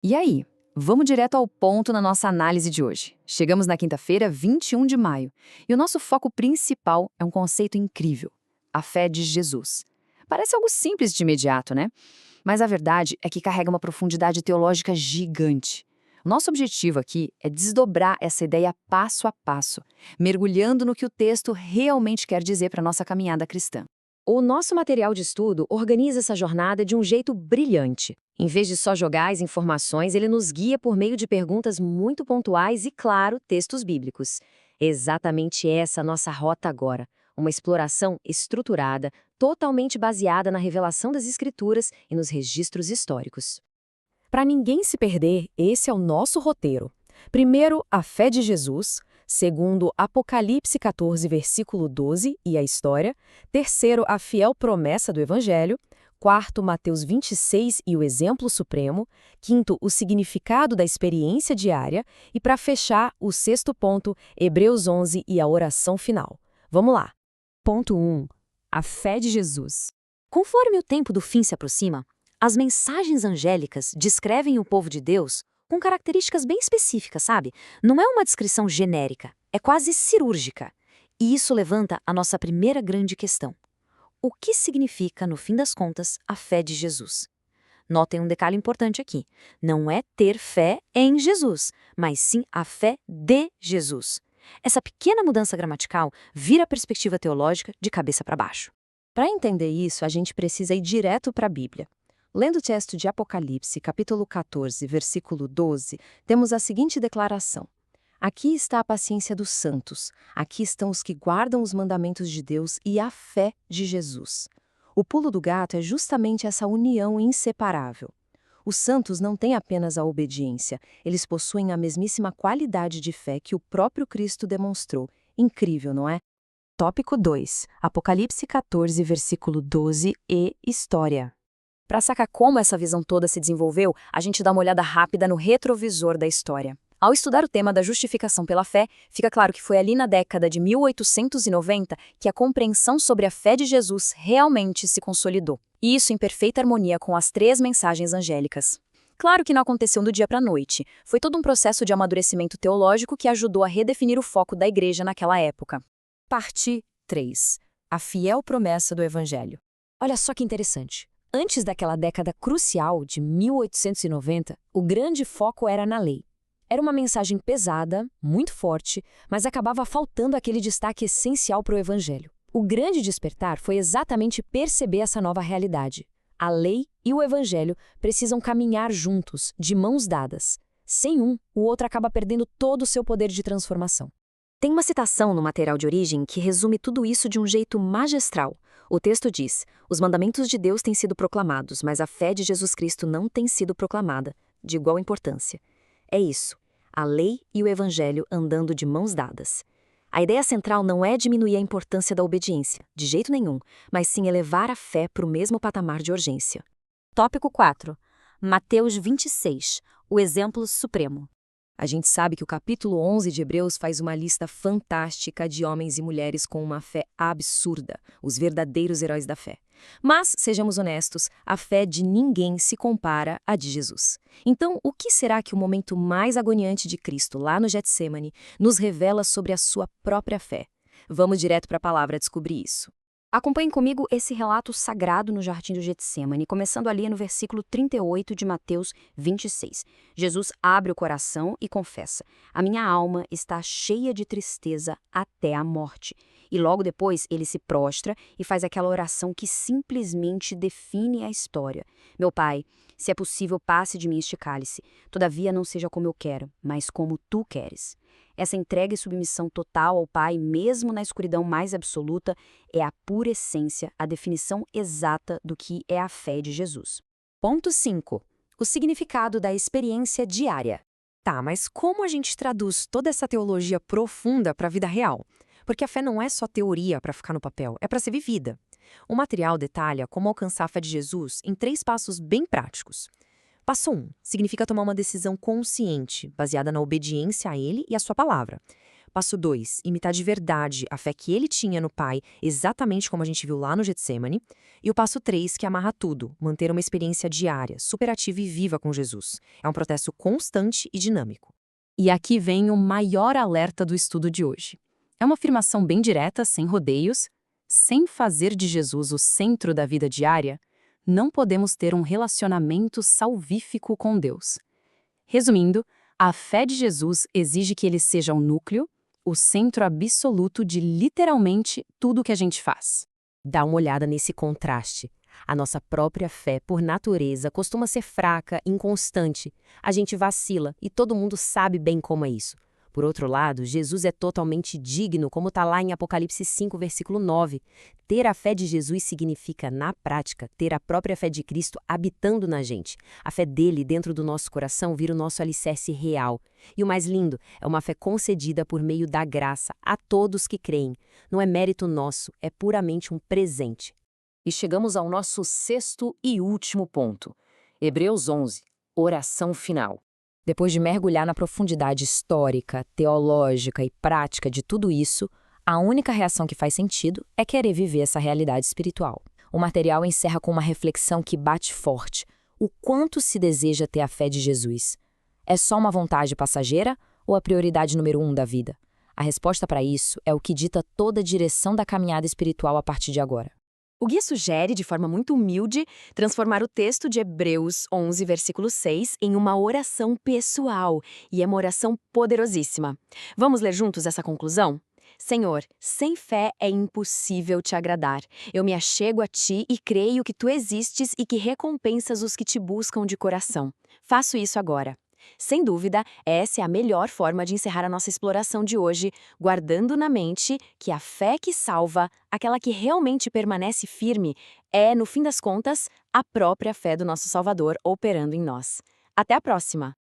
E aí, vamos direto ao ponto na nossa análise de hoje. Chegamos na quinta-feira, 21 de maio, e o nosso foco principal é um conceito incrível: a fé de Jesus. Parece algo simples de imediato, né? Mas a verdade é que carrega uma profundidade teológica gigante. O nosso objetivo aqui é desdobrar essa ideia passo a passo, mergulhando no que o texto realmente quer dizer para a nossa caminhada cristã. O nosso material de estudo organiza essa jornada de um jeito brilhante. Em vez de só jogar as informações, ele nos guia por meio de perguntas muito pontuais e, claro, textos bíblicos. Exatamente essa a nossa rota agora. Uma exploração estruturada, totalmente baseada na revelação das Escrituras e nos registros históricos. Para ninguém se perder, esse é o nosso roteiro. Primeiro, a fé de Jesus. Segundo, Apocalipse 14, versículo 12 e a história. Terceiro, a fiel promessa do Evangelho. Quarto, Mateus 26 e o exemplo supremo. Quinto, o significado da experiência diária. E para fechar, o sexto ponto, Hebreus 11 e a oração final. Vamos lá. Ponto 1. A fé de Jesus. Conforme o tempo do fim se aproxima, as mensagens angélicas descrevem o povo de Deus com características bem específicas, sabe? Não é uma descrição genérica, é quase cirúrgica. E isso levanta a nossa primeira grande questão. O que significa, no fim das contas, a fé de Jesus? Notem um detalhe importante aqui. Não é ter fé em Jesus, mas sim a fé de Jesus. Essa pequena mudança gramatical vira a perspectiva teológica de cabeça para baixo. Para entender isso, a gente precisa ir direto para a Bíblia. Lendo o texto de Apocalipse, capítulo 14, versículo 12, temos a seguinte declaração: Aqui está a paciência dos santos, aqui estão os que guardam os mandamentos de Deus e a fé de Jesus. O pulo do gato é justamente essa união inseparável. Os santos não têm apenas a obediência, eles possuem a mesmíssima qualidade de fé que o próprio Cristo demonstrou. Incrível, não é? Tópico 2. Apocalipse 14, versículo 12 e história. Para sacar como essa visão toda se desenvolveu, a gente dá uma olhada rápida no retrovisor da história. Ao estudar o tema da justificação pela fé, fica claro que foi ali na década de 1890 que a compreensão sobre a fé de Jesus realmente se consolidou. E isso em perfeita harmonia com as 3 mensagens angélicas. Claro que não aconteceu do dia para a noite. Foi todo um processo de amadurecimento teológico que ajudou a redefinir o foco da igreja naquela época. Parte 3. A fiel promessa do Evangelho. Olha só que interessante. Antes daquela década crucial de 1890, o grande foco era na lei. Era uma mensagem pesada, muito forte, mas acabava faltando aquele destaque essencial para o Evangelho. O grande despertar foi exatamente perceber essa nova realidade. A lei e o Evangelho precisam caminhar juntos, de mãos dadas. Sem um, o outro acaba perdendo todo o seu poder de transformação. Tem uma citação no material de origem que resume tudo isso de um jeito magistral. O texto diz: os mandamentos de Deus têm sido proclamados, mas a fé de Jesus Cristo não tem sido proclamada, de igual importância. É isso, a lei e o Evangelho andando de mãos dadas. A ideia central não é diminuir a importância da obediência, de jeito nenhum, mas sim elevar a fé para o mesmo patamar de urgência. Tópico 4. Mateus 26, o exemplo supremo. A gente sabe que o capítulo 11 de Hebreus faz uma lista fantástica de homens e mulheres com uma fé absurda, os verdadeiros heróis da fé. Mas, sejamos honestos, a fé de ninguém se compara à de Jesus. Então, o que será que o momento mais agoniante de Cristo, lá no Getsêmani, nos revela sobre a sua própria fé? Vamos direto para a palavra descobrir isso. Acompanhem comigo esse relato sagrado no Jardim do Getsêmani, começando ali no versículo 38 de Mateus 26. Jesus abre o coração e confessa: a minha alma está cheia de tristeza até a morte. E logo depois ele se prostra e faz aquela oração que simplesmente define a história. Meu Pai, se é possível, passe de mim este cálice. Todavia não seja como eu quero, mas como tu queres. Essa entrega e submissão total ao Pai, mesmo na escuridão mais absoluta, é a pura essência, a definição exata do que é a fé de Jesus. Ponto 5. O significado da experiência diária. Tá, mas como a gente traduz toda essa teologia profunda para a vida real? Porque a fé não é só teoria para ficar no papel, é para ser vivida. O material detalha como alcançar a fé de Jesus em 3 passos bem práticos. Passo 1. Significa tomar uma decisão consciente, baseada na obediência a Ele e a sua palavra. Passo 2, imitar de verdade a fé que ele tinha no Pai, exatamente como a gente viu lá no Getsemane. E o passo 3, que amarra tudo, manter uma experiência diária, superativa e viva com Jesus. É um processo constante e dinâmico. E aqui vem o maior alerta do estudo de hoje. É uma afirmação bem direta, sem rodeios. Sem fazer de Jesus o centro da vida diária, não podemos ter um relacionamento salvífico com Deus. Resumindo, a fé de Jesus exige que ele seja o núcleo, o centro absoluto de literalmente tudo que a gente faz. Dá uma olhada nesse contraste. A nossa própria fé, por natureza, costuma ser fraca, inconstante. A gente vacila e todo mundo sabe bem como é isso. Por outro lado, Jesus é totalmente digno, como está lá em Apocalipse 5, versículo 9. Ter a fé de Jesus significa, na prática, ter a própria fé de Cristo habitando na gente. A fé dele dentro do nosso coração vira o nosso alicerce real. E o mais lindo, é uma fé concedida por meio da graça a todos que creem. Não é mérito nosso, é puramente um presente. E chegamos ao nosso sexto e último ponto. Hebreus 11, oração final. Depois de mergulhar na profundidade histórica, teológica e prática de tudo isso, a única reação que faz sentido é querer viver essa realidade espiritual. O material encerra com uma reflexão que bate forte. O quanto se deseja ter a fé de Jesus? É só uma vontade passageira ou a prioridade número 1 da vida? A resposta para isso é o que dita toda a direção da caminhada espiritual a partir de agora. O guia sugere, de forma muito humilde, transformar o texto de Hebreus 11, versículo 6, em uma oração pessoal, e é uma oração poderosíssima. Vamos ler juntos essa conclusão? Senhor, sem fé é impossível te agradar. Eu me achego a ti e creio que tu existes e que recompensas os que te buscam de coração. Faço isso agora. Sem dúvida, essa é a melhor forma de encerrar a nossa exploração de hoje, guardando na mente que a fé que salva, aquela que realmente permanece firme, é, no fim das contas, a própria fé do nosso Salvador operando em nós. Até a próxima!